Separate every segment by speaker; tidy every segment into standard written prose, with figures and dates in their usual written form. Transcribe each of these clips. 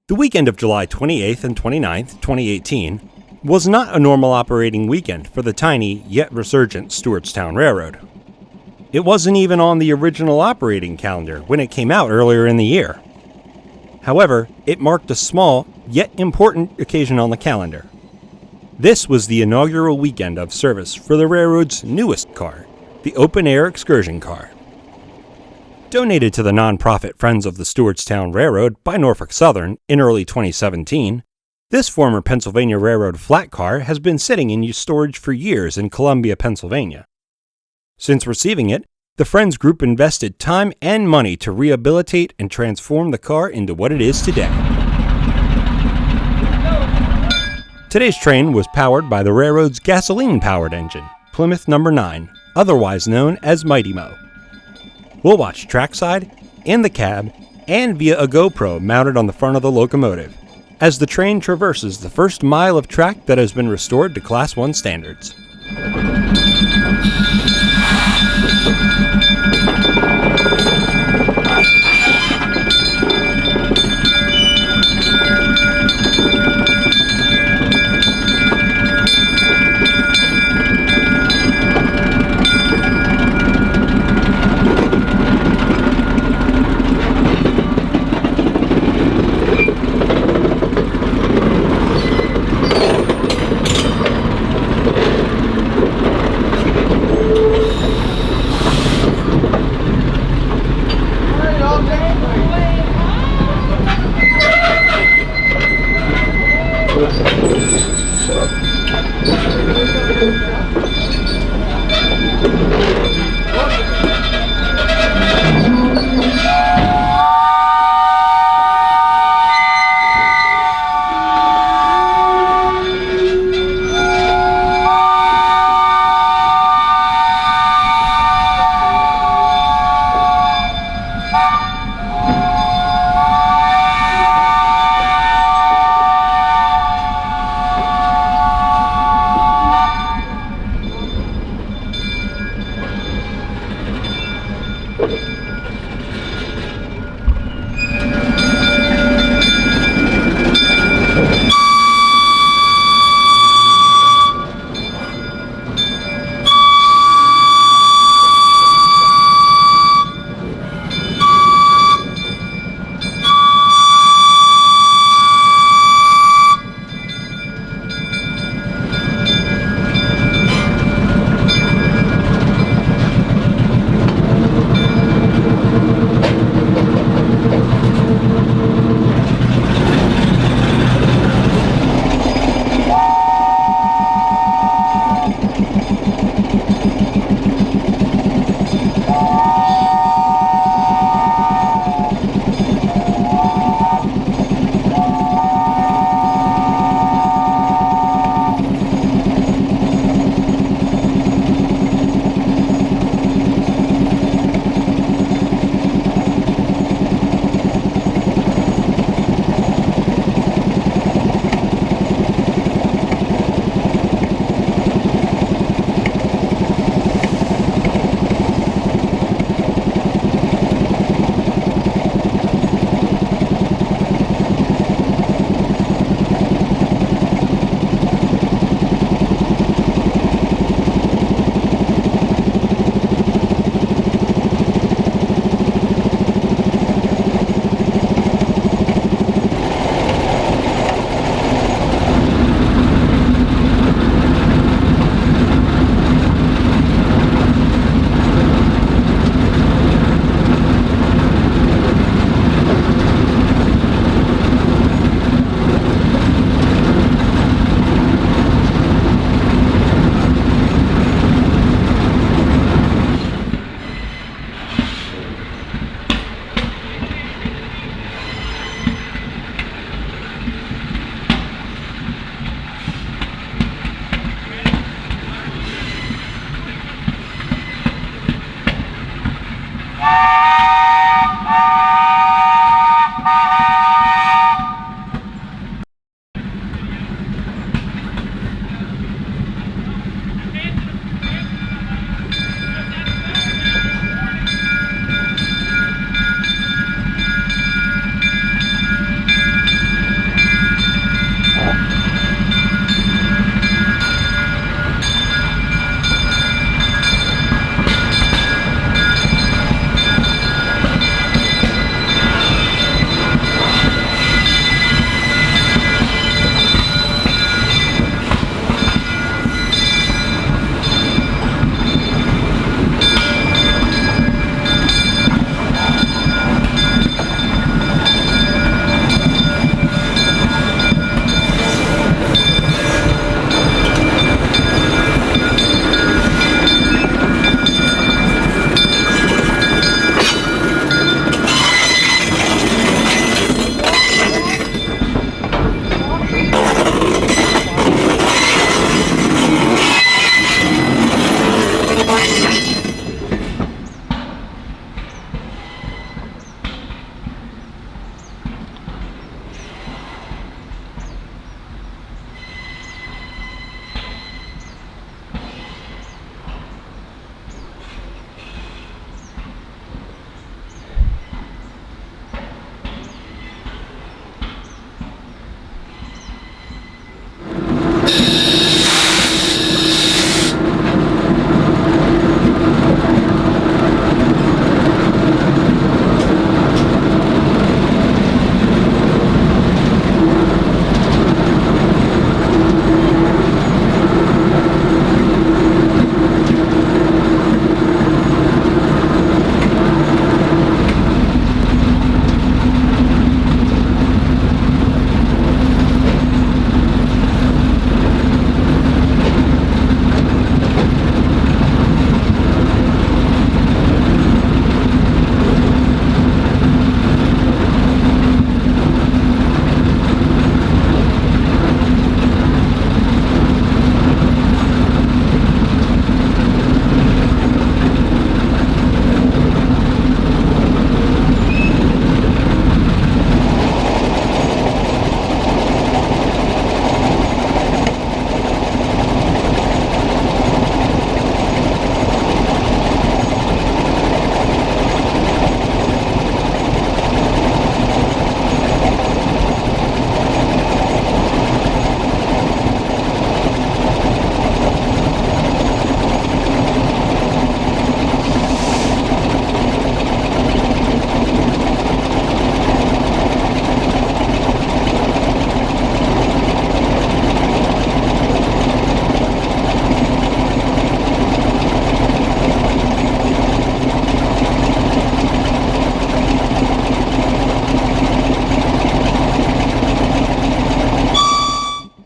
Speaker 1: The weekend of July 28th and 29th, 2018, was not a normal operating weekend for the tiny, yet resurgent Stewartstown Railroad. It wasn't even on the original operating calendar when it came out earlier in the year. However, it marked a small, yet important occasion on the calendar. This was the inaugural weekend of service for the railroad's newest car, the open-air excursion car. Donated to the nonprofit Friends of the Stewartstown Railroad by Norfolk Southern in early 2017, this former Pennsylvania Railroad flat car has been sitting in storage for years in Columbia, Pennsylvania. Since receiving it, the Friends Group invested time and money to rehabilitate and transform the car into what it is today. Today's train was powered by the railroad's gasoline-powered engine, Plymouth No. 9, otherwise known as Mighty Mo. We'll watch trackside, in the cab, and via a GoPro mounted on the front of the locomotive, as the train traverses the first mile of track that has been restored to Class 1 standards.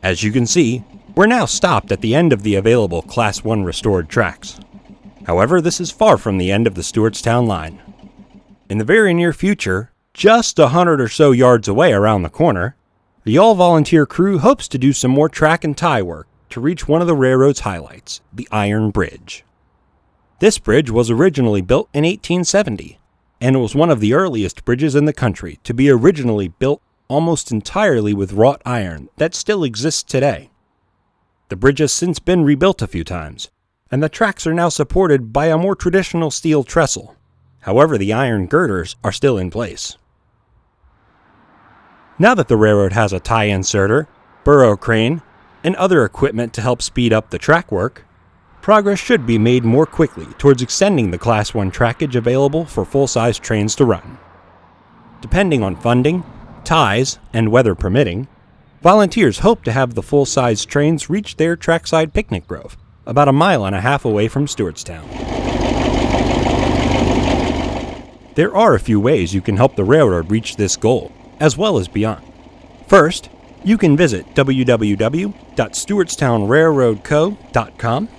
Speaker 1: As you can see, we're now stopped at the end of the available Class 1 restored tracks. However, this is far from the end of the Stewartstown line. In the very near future, just 100 or so yards away around the corner, the all-volunteer crew hopes to do some more track and tie work to reach one of the railroad's highlights, the Iron Bridge. This bridge was originally built in 1870, and it was one of the earliest bridges in the country to be originally built almost entirely with wrought iron that still exists today. The bridge has since been rebuilt a few times, and the tracks are now supported by a more traditional steel trestle. However, the iron girders are still in place. Now that the railroad has a tie inserter, burrow crane, and other equipment to help speed up the track work, progress should be made more quickly towards extending the Class 1 trackage available for full-size trains to run. Depending on funding, ties, and weather permitting, volunteers hope to have the full-size trains reach their trackside picnic grove, about 1.5 miles away from Stewartstown. There are a few ways you can help the railroad reach this goal, as well as beyond. First, you can visit www.stewartstownrailroadco.com,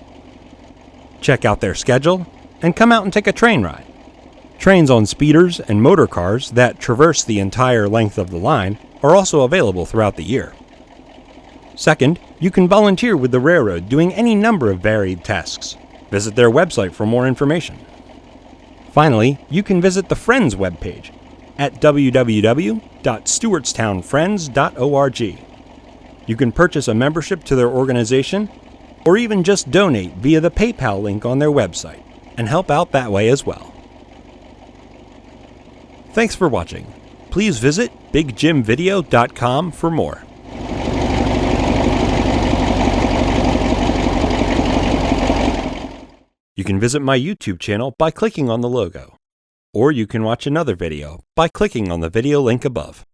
Speaker 1: check out their schedule, and come out and take a train ride. Trains on speeders and motor cars that traverse the entire length of the line are also available throughout the year. Second, you can volunteer with the railroad doing any number of varied tasks. Visit their website for more information. Finally, you can visit the Friends webpage at www.stewartstownfriends.org. You can purchase a membership to their organization, or even just donate via the PayPal link on their website, and help out that way as well. Thanks for watching. Please visit bigjimvideo.com for more. You can visit my YouTube channel by clicking on the logo, or you can watch another video by clicking on the video link above.